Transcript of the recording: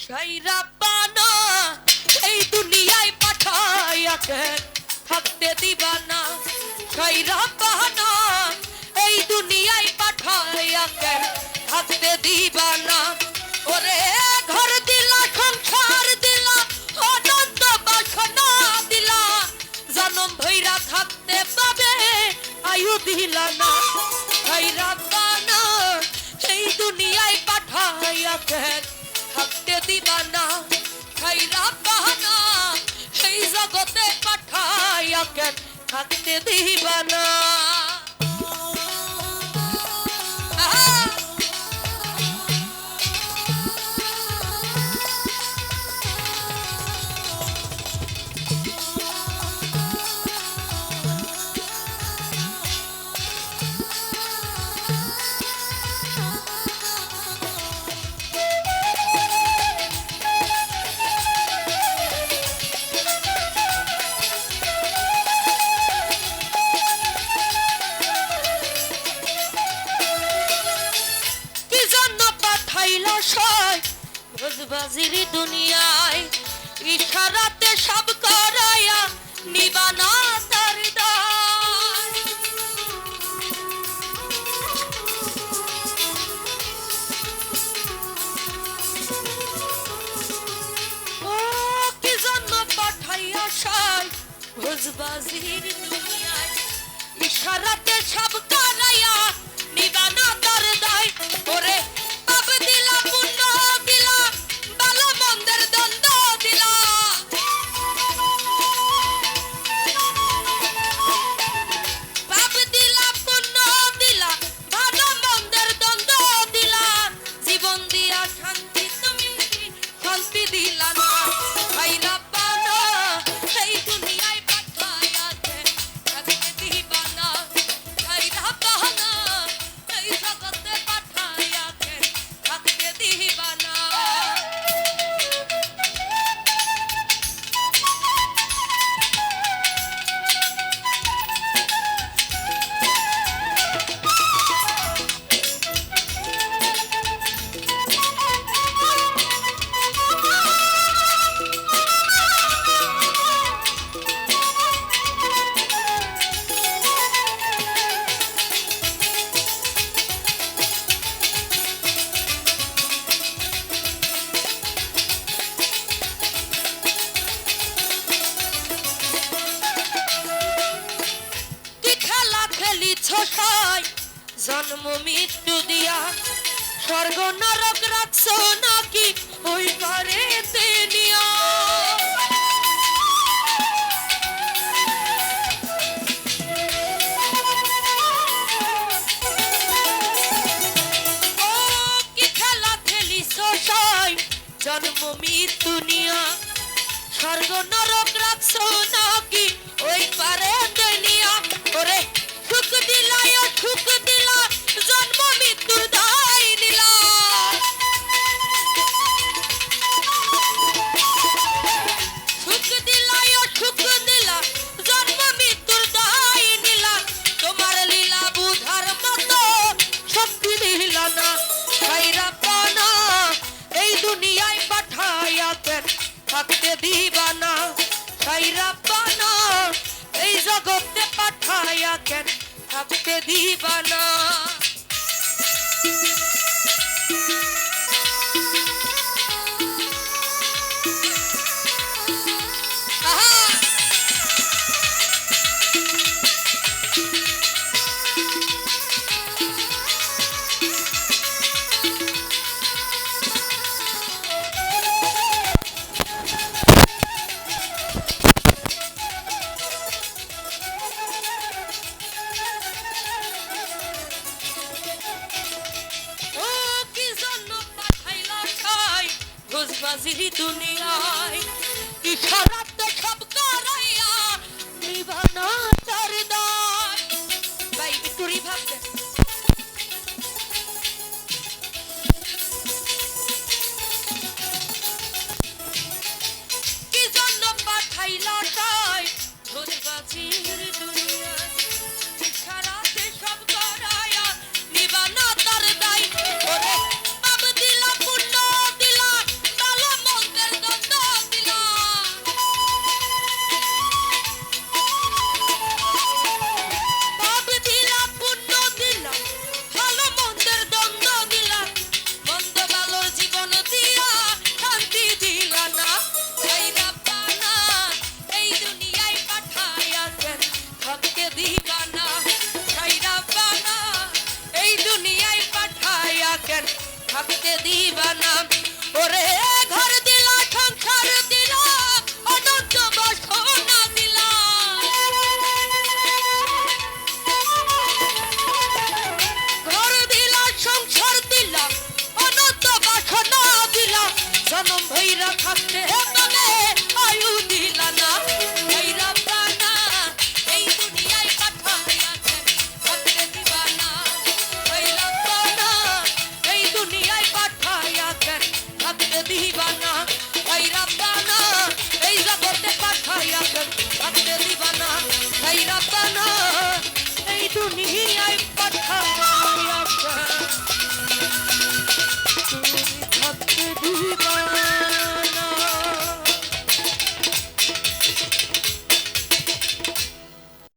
সাইরা পানা এই দুনিয়ায় পাঠাইয়া কেন থাকতে দিবা না। সাইরা পানা এই দুনিয়ায় পাঠাইয়া কেন থাকতে দিবা না। ওরে ঘর দিলা সংসার দিলা অনন্ত বাসনা দিলা, জনম ভৈরা থাকতে পাবে আয়ু দিলা না। সাইরা পানা এই দুনিয়ায় পাঠাইয়া কেন থাকতে দিবা না। খাইরা পানা এই জগতে পাঠাইয়া কেন থাকতে দিবা না। বাজির দুনিয়ায় ইশারাতে সব করায়া নিবানা তার দায়। ও কি জন্য পাঠাইয়া সাই ভোজবাজির দুনিয়ায় ইশারাতে সব করায়া নিবানা তার দায়। ওরে পাপ দিলা পুণ্য দিলা ভালো মন্দের দ্বন্দ্ব দিলা, পাপ দিলা পুণ্য দিলা ভালো মন্দের দ্বন্দ্ব দিলা, জীবন দিয়া শান্তি তুমি শান্তি দিলা না। খাইরা পানা এই দুনিয়ায় পাঠাইয়া কেন থাকতে দিবা না। খাইরা পানা এই জগতে পাঠাইয়া কেন থাকতে দিবা না। জন্ম মৃত্যু দিয়া স্বর্গ নরক রাখছো নাকি ওই পারে নিয়া। ও কি খেলা খেলিছ সাই জন্ম মৃত্যু নিয়া, স্বর্গ নরক রাখছো নাকি ওই পারে নিয়া। ওরে সুখ দিলা সুখ দিলা জন্ম মৃত্যুর দায় নিলা, সুখ দিলা সুখ দিলা জন্ম মৃত্যুর দায় নিলা। তোমার লীলা বুঝার মতো শক্তি দিলা না। খাইরা পানা এই দুনিয়ায় পাঠাইয়া কেন থাকতে দিবা না। খাইরা পানা এই জগতে পাঠাইয়া কেন থাকতে দিবা না। বাজির দুনিয়ায় ইশারাতে সব করাইয়া নিবানা তার দায়। ভাই একটু রিভাব দেন। কি জন্য পাঠাইলা তাই বাজির দুনিয়ায় ইশারাতে সব করাইয়া নিবানা তার দায়। ওরে পাপ দিলা পুণ্য দিলা ভালো মাইরা থাকতে তবে আয়ু দিলা না ওই রব্বানা এই দুনিয়ায় পাঠাইয়াছেন থাকতে দিবা না ওই রব্বানা এই দুনিয়ায় পাঠাইয়াছেন থাকতে দিবা না ওই রব্বানা